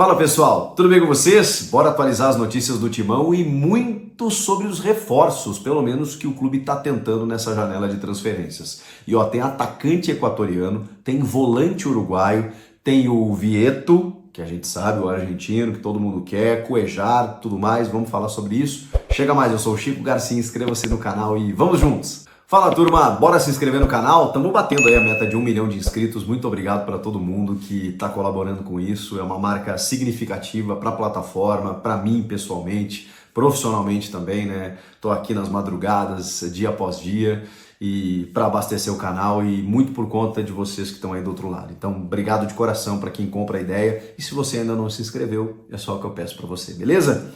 Fala pessoal, tudo bem com vocês? Bora atualizar as notícias do Timão e muito sobre os reforços, pelo menos que o clube está tentando nessa janela de transferências. E ó, tem atacante equatoriano, tem volante uruguaio, tem o Vieto, que a gente sabe, o argentino, que todo mundo quer, Cuejar, tudo mais, vamos falar sobre isso. Chega mais, eu sou o Chico Garcia, inscreva-se no canal e vamos juntos! Fala turma, bora se inscrever no canal? Estamos batendo aí a meta de 1 milhão de inscritos. Muito obrigado para todo mundo que está colaborando com isso. É uma marca significativa para a plataforma, para mim pessoalmente, profissionalmente também, né? Estou aqui nas madrugadas, dia após dia, e para abastecer o canal e muito por conta de vocês que estão aí do outro lado. Então, obrigado de coração para quem compra a ideia. E se você ainda não se inscreveu, é só o que eu peço para você, beleza?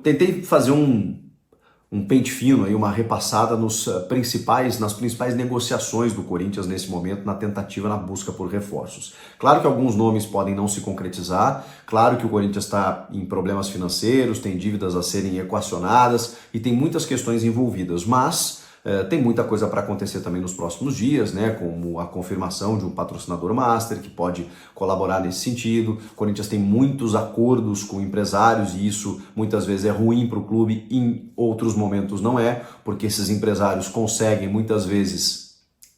Tentei fazer um pente fino, aí, uma repassada nas principais negociações do Corinthians nesse momento, na tentativa, na busca por reforços. Claro que alguns nomes podem não se concretizar, claro que o Corinthians está em problemas financeiros, tem dívidas a serem equacionadas e tem muitas questões envolvidas, mas tem muita coisa para acontecer também nos próximos dias, né? Como a confirmação de um patrocinador master que pode colaborar nesse sentido. O Corinthians tem muitos acordos com empresários e isso muitas vezes é ruim para o clube, em outros momentos não é, porque esses empresários conseguem muitas vezes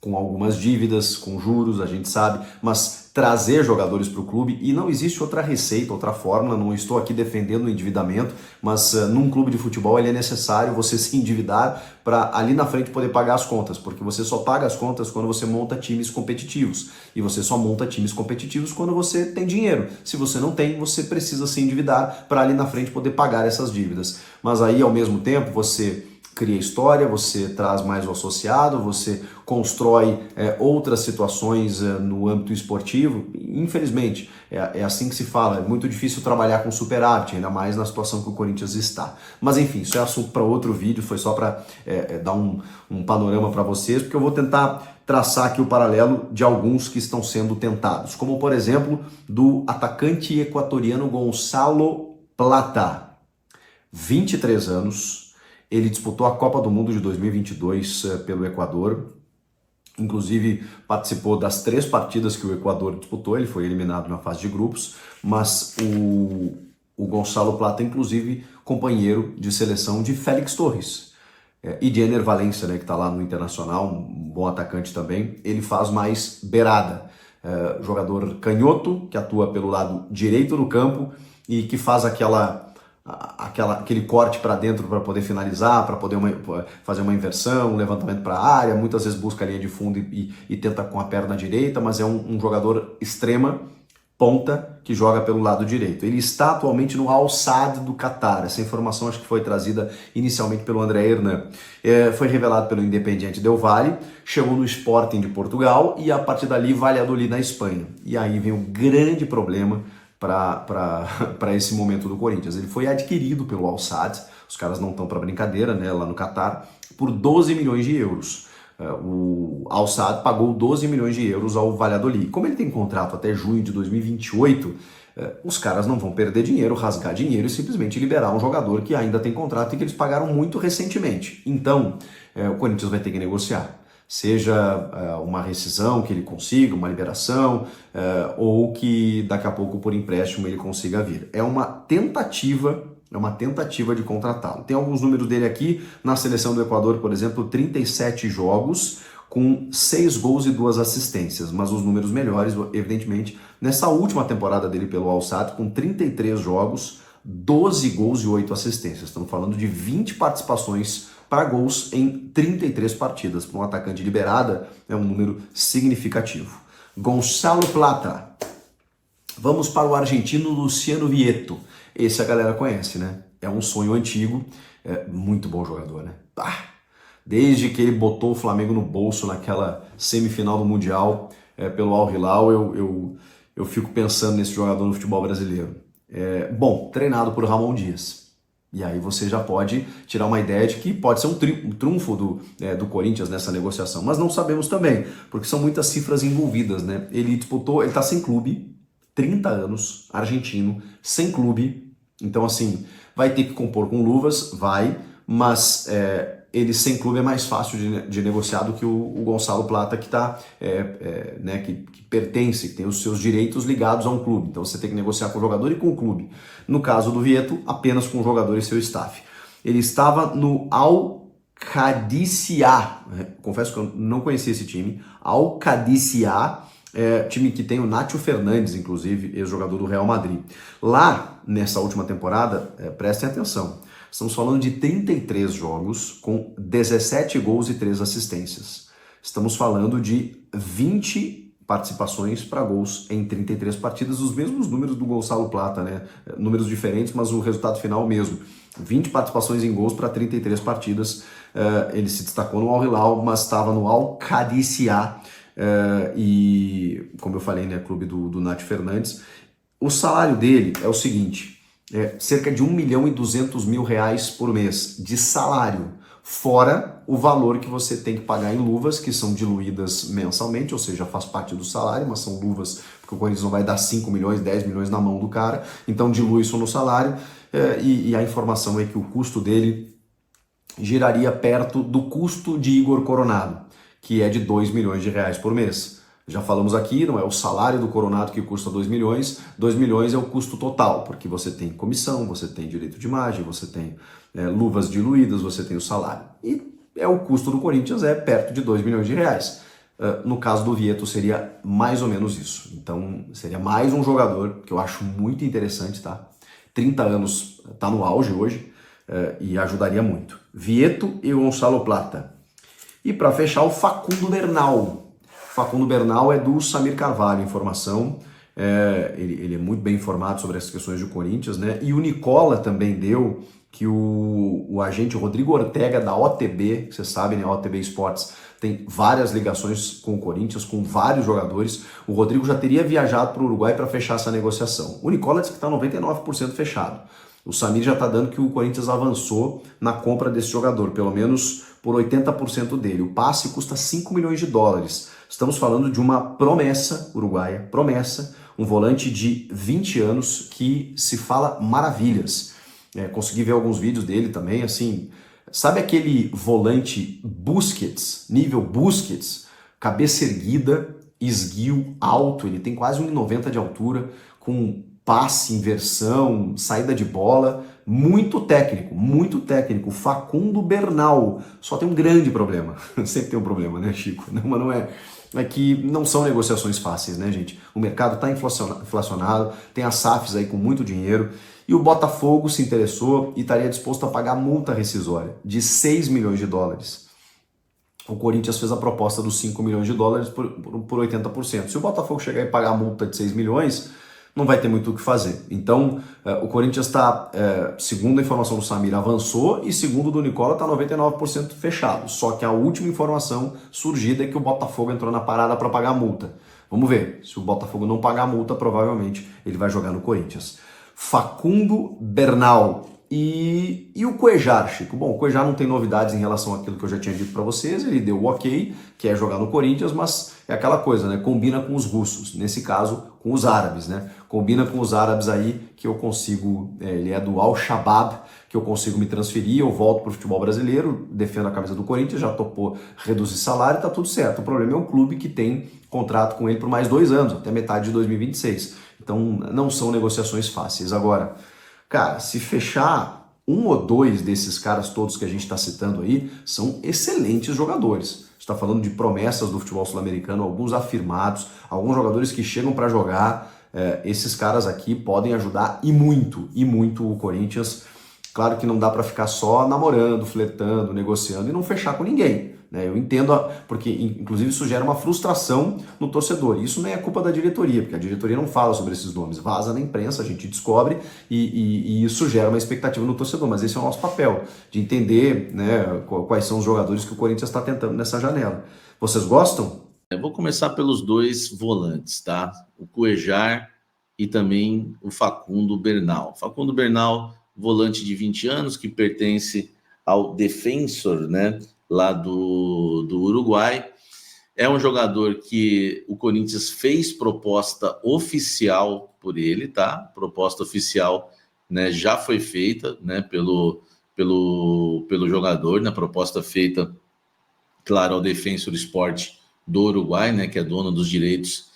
com algumas dívidas, com juros, a gente sabe, mas trazer jogadores para o clube e não existe outra receita, outra fórmula, não estou aqui defendendo o endividamento, mas num clube de futebol ele é necessário você se endividar para ali na frente poder pagar as contas, porque você só paga as contas quando você monta times competitivos e você só monta times competitivos quando você tem dinheiro. Se você não tem, você precisa se endividar para ali na frente poder pagar essas dívidas. Mas aí ao mesmo tempo você cria história, você traz mais o associado, você constrói outras situações no âmbito esportivo. Infelizmente, é assim que se fala. É muito difícil trabalhar com superávit, ainda mais na situação que o Corinthians está. Mas enfim, isso é assunto para outro vídeo, foi só para dar um panorama para vocês, porque eu vou tentar traçar aqui o paralelo de alguns que estão sendo tentados, como por exemplo, do atacante equatoriano Gonçalo Plata, 23 anos, ele disputou a Copa do Mundo de 2022 pelo Equador, inclusive participou das 3 partidas que o Equador disputou, ele foi eliminado na fase de grupos, mas o Gonçalo Plata, inclusive, companheiro de seleção de Félix Torres e de Ener Valencia, né, que está lá no Internacional, um bom atacante também. Ele faz mais beirada, jogador canhoto, que atua pelo lado direito do campo e que faz aquele corte para dentro para poder finalizar, para poder fazer uma inversão, um levantamento para a área, muitas vezes busca a linha de fundo e tenta com a perna direita, mas é um jogador extrema, ponta, que joga pelo lado direito. Ele está atualmente no Al Sadd do Catar. Essa informação acho que foi trazida inicialmente pelo André Hernan. Foi revelado pelo Independiente del Valle, chegou no Sporting de Portugal e a partir dali Valladolid na Espanha. E aí vem um grande problema para esse momento do Corinthians. Ele foi adquirido pelo Al Sadd, os caras não estão para brincadeira, né, lá no Catar, por 12 milhões de euros. O Al Sadd pagou 12 milhões de euros ao Valladolid. Como ele tem contrato até junho de 2028, os caras não vão perder dinheiro, rasgar dinheiro e simplesmente liberar um jogador que ainda tem contrato e que eles pagaram muito recentemente. Então, o Corinthians vai ter que negociar. Seja uma rescisão que ele consiga, uma liberação, ou que daqui a pouco por empréstimo ele consiga vir. É uma tentativa de contratá-lo. Tem alguns números dele aqui, na seleção do Equador, por exemplo, 37 jogos, com 6 gols e 2 assistências, mas os números melhores, evidentemente, nessa última temporada dele pelo Al Sadd, com 33 jogos, 12 gols e 8 assistências. Estamos falando de 20 participações para gols em 33 partidas. Para um atacante liberada, é um número significativo. Gonçalo Plata. Vamos para o argentino Luciano Vieto. Esse a galera conhece, né? É um sonho antigo, muito bom jogador, né? Desde que ele botou o Flamengo no bolso naquela semifinal do Mundial pelo Al Hilal, eu fico pensando nesse jogador no futebol brasileiro. Bom, treinado por Ramon Dias. E aí você já pode tirar uma ideia de que pode ser um trunfo do Corinthians nessa negociação, mas não sabemos também, porque são muitas cifras envolvidas, né? Ele está sem clube, 30 anos, argentino, sem clube, então assim, vai ter que compor com luvas, vai, mas ele sem clube é mais fácil de negociar do que o Gonçalo Plata, que tá, né, que pertence, que tem os seus direitos ligados a um clube. Então você tem que negociar com o jogador e com o clube. No caso do Vieto, apenas com o jogador e seu staff. Ele estava no Al-Qadisiya, confesso que eu não conhecia esse time, Al-Qadisiya, time que tem o Nacho Fernandes, inclusive, ex-jogador do Real Madrid. Lá, nessa última temporada, prestem atenção, estamos falando de 33 jogos com 17 gols e 3 assistências. Estamos falando de 20 participações para gols em 33 partidas, os mesmos números do Gonçalo Plata, né? Números diferentes, mas o resultado final mesmo. 20 participações em gols para 33 partidas. Ele se destacou no Al Hilal, mas estava no Al-Qadisiya, e, como eu falei, né, clube do Nath Fernandes. O salário dele é o seguinte, cerca de 1.200.000 reais por mês de salário, fora o valor que você tem que pagar em luvas, que são diluídas mensalmente, ou seja, faz parte do salário, mas são luvas, porque o Corinthians não vai dar 5 milhões, 10 milhões na mão do cara, então dilui isso no salário, e a informação é que o custo dele giraria perto do custo de Igor Coronado, que é de 2 milhões de reais por mês. Já falamos aqui, não é o salário do Coronado que custa 2 milhões, 2 milhões é o custo total, porque você tem comissão, você tem direito de imagem, você tem luvas diluídas, você tem o salário. E o custo do Corinthians é perto de 2 milhões de reais. No caso do Vieto seria mais ou menos isso. Então seria mais um jogador que eu acho muito interessante, tá? 30 anos, tá no auge hoje, e ajudaria muito. Vieto e o Gonçalo Plata. E para fechar, o Facundo Bernal. Facundo Bernal é do Samir Carvalho, informação. Ele é muito bem informado sobre essas questões do Corinthians, né? E o Nicola também deu que o agente Rodrigo Ortega da OTB, vocês sabem, né? A OTB Esportes tem várias ligações com o Corinthians, com vários jogadores. O Rodrigo já teria viajado para o Uruguai para fechar essa negociação. O Nicola disse que está 99% fechado. O Samir já está dando que o Corinthians avançou na compra desse jogador, pelo menos por 80% dele. O passe custa 5 milhões de dólares. Estamos falando de uma promessa uruguaia, promessa, um volante de 20 anos que se fala maravilhas. Consegui ver alguns vídeos dele também, assim, sabe aquele volante Busquets, nível Busquets, cabeça erguida, esguio alto, ele tem quase 1,90 de altura, com passe, inversão, saída de bola, muito técnico, muito técnico. Facundo Bernal, só tem um grande problema, sempre tem um problema, né, Chico? Não, mas não é que não são negociações fáceis, né, gente? O mercado está inflacionado, tem as SAFs aí com muito dinheiro, e o Botafogo se interessou e estaria disposto a pagar multa rescisória de 6 milhões de dólares. O Corinthians fez a proposta dos 5 milhões de dólares por 80%. Se o Botafogo chegar e pagar a multa de 6 milhões, não vai ter muito o que fazer. Então, o Corinthians está, segundo a informação do Samir, avançou, e segundo do Nicola, está 99% fechado. Só que a última informação surgida é que o Botafogo entrou na parada para pagar a multa. Vamos ver. Se o Botafogo não pagar a multa, provavelmente ele vai jogar no Corinthians. Facundo Bernal. E o Cuejar, Chico? Bom, o Cuejar não tem novidades em relação àquilo que eu já tinha dito para vocês, ele deu o ok, que é jogar no Corinthians, mas é aquela coisa, né? Combina com os russos, nesse caso com os árabes, né? Combina com os árabes aí que eu consigo, ele é do Al-Shabaab, que eu consigo me transferir, eu volto para o futebol brasileiro, defendo a camisa do Corinthians, já topou reduzir salário, tá tudo certo. O problema é um clube que tem contrato com ele por mais 2 anos, até metade de 2026. Então não são negociações fáceis. Agora, cara, se fechar 1 ou 2 desses caras todos que a gente está citando aí, são excelentes jogadores. Está falando de promessas do futebol sul-americano, alguns afirmados, alguns jogadores que chegam para jogar. Esses caras aqui podem ajudar e muito o Corinthians. Claro que não dá para ficar só namorando, flertando, negociando e não fechar com ninguém, né? Eu entendo, porque inclusive isso gera uma frustração no torcedor. Isso não é culpa da diretoria, porque a diretoria não fala sobre esses nomes, vaza na imprensa, a gente descobre e isso gera uma expectativa no torcedor. Mas esse é o nosso papel, de entender, né, quais são os jogadores que o Corinthians está tentando nessa janela. Vocês gostam? Eu vou começar pelos 2 volantes, tá? O Cuejar e também o Facundo Bernal. Facundo Bernal, volante de 20 anos, que pertence ao Defensor, né, lá do Uruguai. É um jogador que o Corinthians fez proposta oficial por ele, tá? Proposta oficial, né, já foi feita, né, pelo pelo jogador, na proposta feita, claro, ao Defensor Sport do Uruguai, né, que é dono dos direitos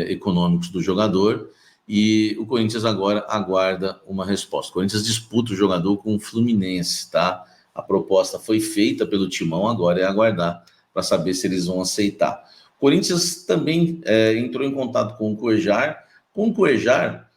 econômicos do jogador, e o Corinthians agora aguarda uma resposta. O Corinthians disputa o jogador com o Fluminense, tá? A proposta foi feita pelo Timão, agora é aguardar para saber se eles vão aceitar. O Corinthians também entrou em contato com o Cuéllar. Com o Cuéllar,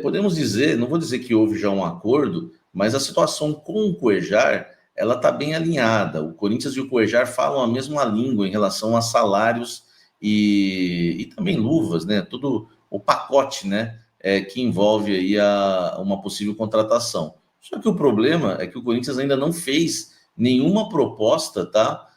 podemos dizer, não vou dizer que houve já um acordo, mas a situação com o Cuéllar, ela está bem alinhada. O Corinthians e o Cuéllar falam a mesma língua em relação a salários e também luvas, né? Tudo o pacote, né? Que envolve aí uma possível contratação. Só que o problema é que o Corinthians ainda não fez nenhuma proposta, tá?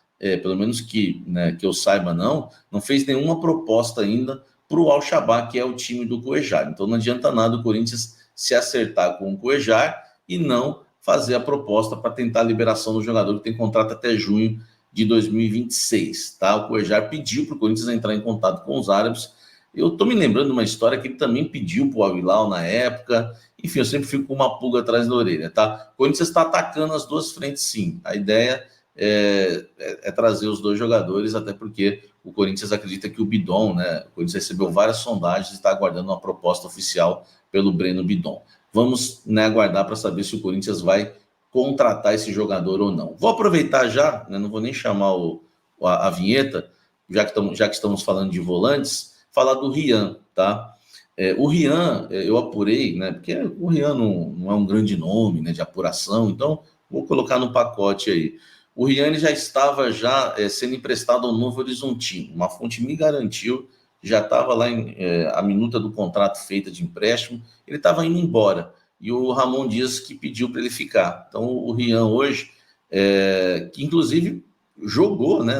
Pelo menos que eu saiba, não fez nenhuma proposta ainda para o Al-Shabaab, que é o time do Cuéllar. Então não adianta nada o Corinthians se acertar com o Cuéllar e não fazer a proposta para tentar a liberação do jogador, que tem contrato até junho de 2026, tá? O Cuéllar pediu para o Corinthians entrar em contato com os árabes. Eu estou me lembrando de uma história que ele também pediu para o Al Hilal na época. Enfim, eu sempre fico com uma pulga atrás da orelha, tá? O Corinthians está atacando as duas frentes, sim. A ideia é trazer os dois jogadores, até porque o Corinthians acredita que o Bidon, né? O Corinthians recebeu várias sondagens e está aguardando uma proposta oficial pelo Breno Bidon. Vamos, né, aguardar para saber se o Corinthians vai contratar esse jogador ou não. Vou aproveitar já, né, não vou nem chamar a vinheta, já que estamos falando de volantes, falar do Rian, tá? O Rian, eu apurei, né? Porque o Rian não é um grande nome, né, de apuração, então vou colocar no pacote aí. O Rian já estava sendo emprestado ao Novo Horizontino. Uma fonte me garantiu, já estava lá a minuta do contrato feita de empréstimo, ele estava indo embora. E o Ramon Dias que pediu para ele ficar. Então o Rian hoje, que inclusive jogou, né,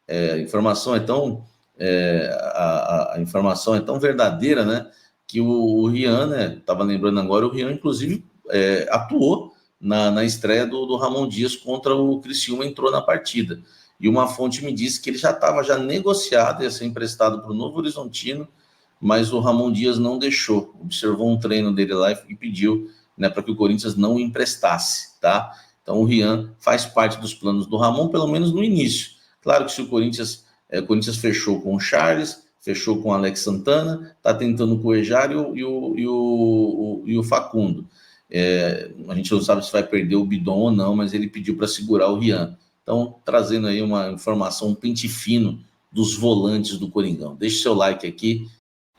a informação a informação é tão verdadeira, né, que o Rian, né, estava lembrando agora, o Rian inclusive atuou na estreia do Ramon Dias contra o Criciúma, entrou na partida. E uma fonte me disse que ele já estava negociado, ia ser emprestado para o Novo Horizontino, mas o Ramon Dias não deixou, observou um treino dele lá e pediu, né, para que o Corinthians não o emprestasse, tá? Então o Rian faz parte dos planos do Ramon, pelo menos no início. Claro que se o Corinthians fechou com o Charles, fechou com o Alex Santana, está tentando com o Cuéllar e o Facundo. A gente não sabe se vai perder o Bidon ou não, mas ele pediu para segurar o Rian. Então, trazendo aí uma informação, um pente fino dos volantes do Coringão. Deixe seu like aqui.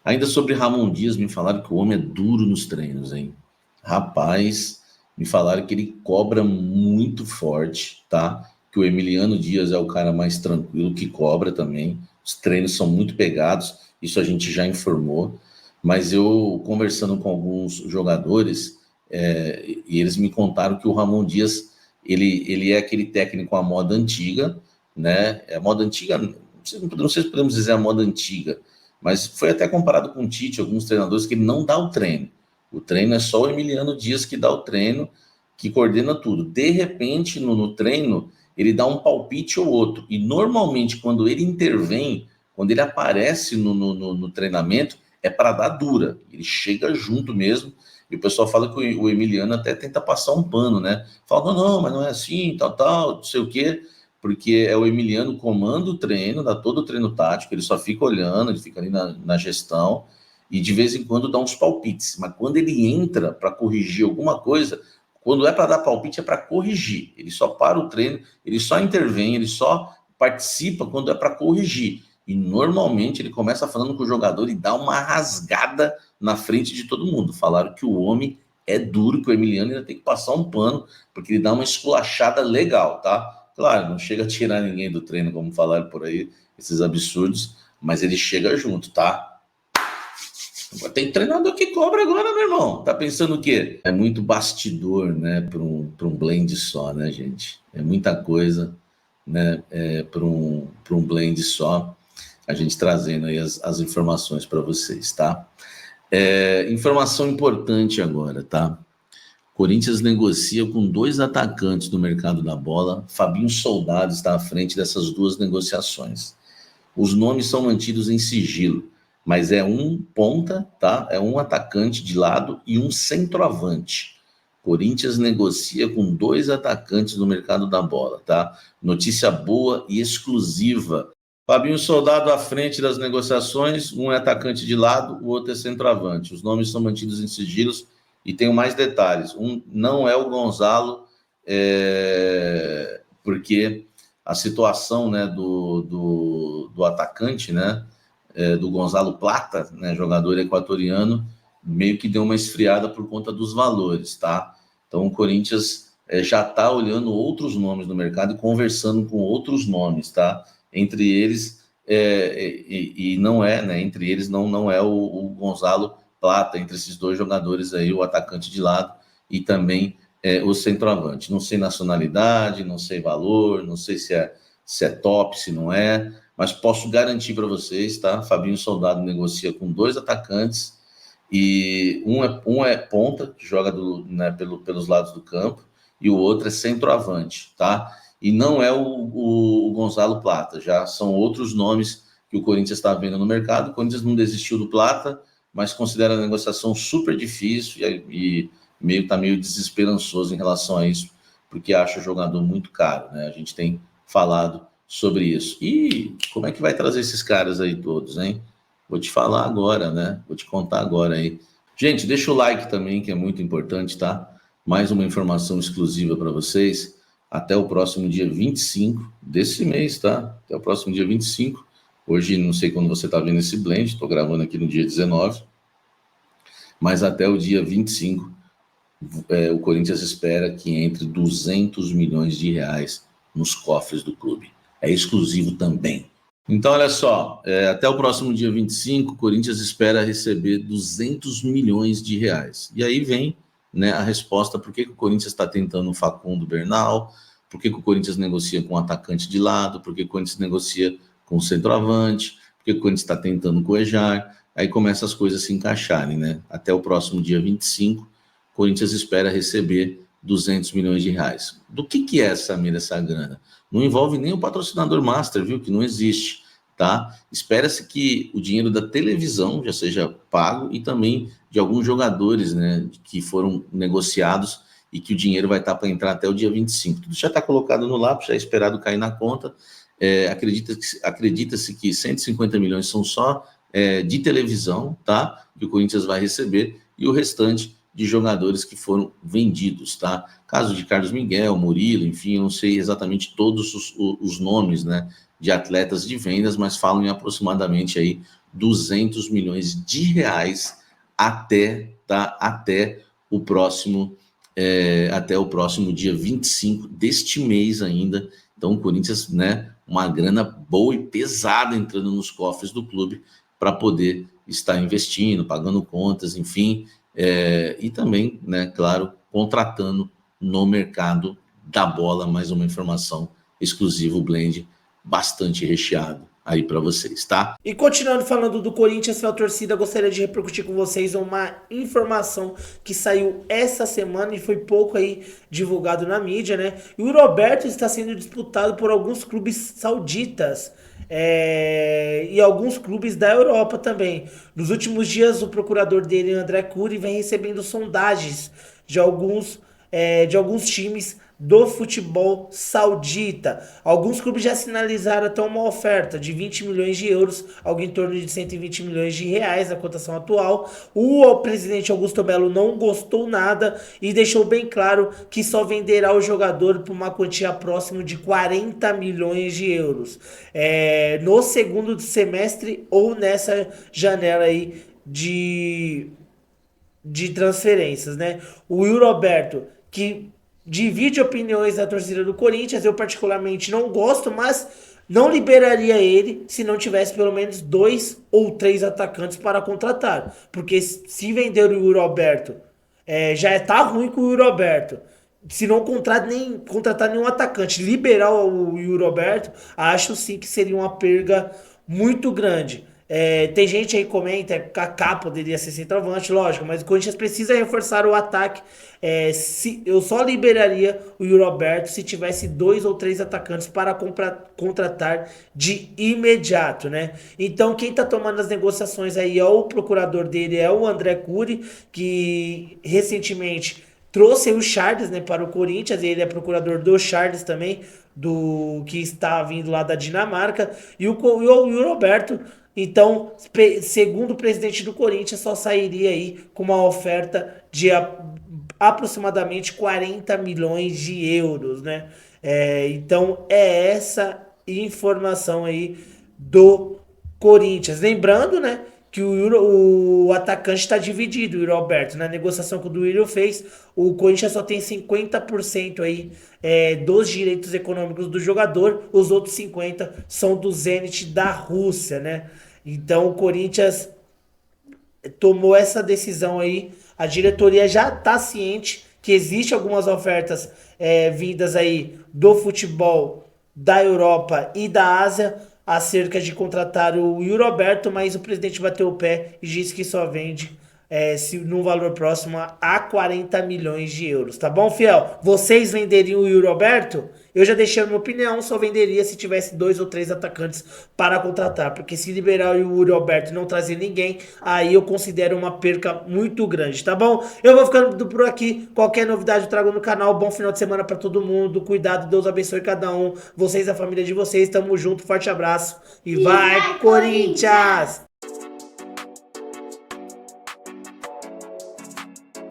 Ainda sobre Ramon Dias, me falaram que o homem é duro nos treinos, hein? Rapaz, me falaram que ele cobra muito forte, tá? Que o Emiliano Dias é o cara mais tranquilo, que cobra também. Os treinos são muito pegados, isso a gente já informou. Mas eu, conversando com alguns jogadores, e eles me contaram que o Ramon Dias, ele é aquele técnico à moda antiga, né? A moda antiga, não sei se podemos dizer a moda antiga, mas foi até comparado com o Tite, alguns treinadores, que ele não dá o treino. O treino é só o Emiliano Dias que dá o treino, que coordena tudo. De repente, no treino, ele dá um palpite ou outro. E normalmente, quando ele intervém, quando ele aparece no treinamento, é para dar dura. Ele chega junto mesmo. E o pessoal fala que o Emiliano até tenta passar um pano, né? Fala, não, mas não é assim, tal, não sei o quê. Porque o Emiliano comanda o treino, dá todo o treino tático, ele só fica olhando, ele fica ali na gestão, e de vez em quando dá uns palpites. Mas quando ele entra para corrigir alguma coisa, quando é para dar palpite, é para corrigir. Ele só para o treino, ele só intervém, ele só participa quando é para corrigir. E normalmente ele começa falando com o jogador e dá uma rasgada na frente de todo mundo. Falaram que o homem é duro, que o Emiliano ainda tem que passar um pano, porque ele dá uma esculachada legal, tá? Claro, não chega a tirar ninguém do treino, como falaram por aí, esses absurdos, mas ele chega junto, tá? Tem treinador que cobra agora, meu irmão. Tá pensando o quê? É muito bastidor, né, para um blend só, né, gente? É muita coisa, né, para um blend só. A gente trazendo aí as informações para vocês, tá? Informação importante agora, tá? Corinthians negocia com 2 atacantes no mercado da bola. Fabinho Soldado está à frente dessas 2 negociações. Os nomes são mantidos em sigilo, mas é um ponta, tá? É um atacante de lado e um centroavante. O Corinthians negocia com 2 atacantes no mercado da bola, tá? Notícia boa e exclusiva. Fabinho Soldado à frente das negociações, um é atacante de lado, o outro é centroavante. Os nomes são mantidos em sigilos e tenho mais detalhes. Um não é o Gonzalo, porque a situação, né, do atacante, né, do Gonzalo Plata, né, jogador equatoriano, meio que deu uma esfriada por conta dos valores, tá? Então o Corinthians já está olhando outros nomes no mercado e conversando com outros nomes, tá? Entre eles, não é, né? Entre eles não é o Gonzalo Plata, entre esses 2 jogadores aí, o atacante de lado e também o centroavante. Não sei nacionalidade, não sei valor, não sei se é top, se não é, mas posso garantir para vocês, tá? Fabinho Soldado negocia com 2 atacantes e um é ponta, que joga né, pelos lados do campo, e o outro é centroavante, tá? E não é o Gonzalo Plata, já são outros nomes que o Corinthians está vendo no mercado. O Corinthians não desistiu do Plata, mas considera a negociação super difícil e está meio desesperançoso em relação a isso, porque acha o jogador muito caro, né? A gente tem falado sobre isso. E como é que vai trazer esses caras aí todos, hein? Vou te falar agora, né? Vou te contar agora aí. Gente, deixa o like também, que é muito importante, tá? Mais uma informação exclusiva para vocês. Até o próximo dia 25 desse mês, tá? Até o próximo dia 25. Hoje, não sei quando você está vendo esse blend, estou gravando aqui no dia 19. Mas até o dia 25, o Corinthians espera que entre 200 milhões de reais nos cofres do clube. É exclusivo também. Então, olha só, até o próximo dia 25, o Corinthians espera receber 200 milhões de reais. E aí vem, né, a resposta por que o Corinthians está tentando o Facundo Bernal, por que o Corinthians negocia com o atacante de lado, por que o Corinthians negocia com o centroavante, por que o Corinthians está tentando o Cuéllar. Aí começam as coisas a se encaixarem, né? Até o próximo dia 25, o Corinthians espera receber 200 milhões de reais. Do que é, Samir, essa grana? Não envolve nem o patrocinador master, viu? Que não existe, tá? Espera-se que o dinheiro da televisão já seja pago e também de alguns jogadores, né, que foram negociados e que o dinheiro vai estar para entrar até o dia 25. Tudo já está colocado no lápis, já é esperado cair na conta. Acredita-se que 150 milhões são só de televisão, tá? Que o Corinthians vai receber, e o restante de jogadores que foram vendidos, tá? Caso de Carlos Miguel, Murilo, enfim, eu não sei exatamente todos os nomes, né, de atletas de vendas, mas falam em aproximadamente aí 200 milhões de reais até o próximo dia 25 deste mês ainda. Então o Corinthians, né, uma grana boa e pesada entrando nos cofres do clube para poder estar investindo, pagando contas, enfim, e também, né, claro, contratando no mercado da bola. Mais uma informação exclusiva, o blend bastante recheado aí para vocês, tá? E continuando falando do Corinthians, a torcida, gostaria de repercutir com vocês uma informação que saiu essa semana e foi pouco aí divulgado na mídia, né? E o Roberto está sendo disputado por alguns clubes sauditas. E alguns clubes da Europa também. Nos últimos dias, o procurador dele, André Cury, vem recebendo sondagens de alguns times do futebol saudita. Alguns clubes já sinalizaram até uma oferta de 20 milhões de euros, algo em torno de 120 milhões de reais na cotação atual. O presidente Augusto Melo não gostou nada e deixou bem claro que só venderá o jogador por uma quantia próxima de 40 milhões de euros no segundo semestre ou nessa janela aí de transferências, né? O Will Roberto, que divide opiniões da torcida do Corinthians, eu particularmente não gosto, mas não liberaria ele se não tivesse pelo menos 2 ou 3 atacantes para contratar. Porque se vender o Will Roberto, já tá ruim com o Will Roberto. Se não contratar nenhum atacante, liberar o Will Roberto, acho sim que seria uma perda muito grande. Tem gente aí que comenta que Kaká poderia ser centroavante, lógico, mas o Corinthians precisa reforçar o ataque. Eu só liberaria o Yuri Alberto se tivesse 2 ou 3 atacantes para contratar de imediato, né? Então quem tá tomando as negociações aí é o procurador dele, é o André Cury, que recentemente trouxe aí o Charles, né, para o Corinthians, ele é procurador do Charles também, do que está vindo lá da Dinamarca, e o Roberto, então, segundo o presidente do Corinthians, só sairia aí com uma oferta de aproximadamente 40 milhões de euros, né? Então, é essa informação aí do Corinthians. Lembrando, né, que o atacante está dividido, o Yuri Alberto. Na negociação que o Duílio fez, o Corinthians só tem 50% aí dos direitos econômicos do jogador, os outros 50% são do Zenit da Rússia, né? Então o Corinthians tomou essa decisão aí, a diretoria já está ciente que existe algumas ofertas vindas aí do futebol da Europa e da Ásia acerca de contratar o Yuri Alberto, mas o presidente bateu o pé e disse que só vende se num valor próximo a 40 milhões de euros, tá bom, fiel? Vocês venderiam o Yuri Alberto? Eu já deixei a minha opinião, só venderia se tivesse 2 ou 3 atacantes para contratar, porque se liberar o Yuri Alberto e não trazer ninguém, aí eu considero uma perca muito grande, tá bom? Eu vou ficando por aqui, qualquer novidade eu trago no canal, bom final de semana para todo mundo, cuidado, Deus abençoe cada um, vocês, a família de vocês, tamo junto, forte abraço e vai Corinthians!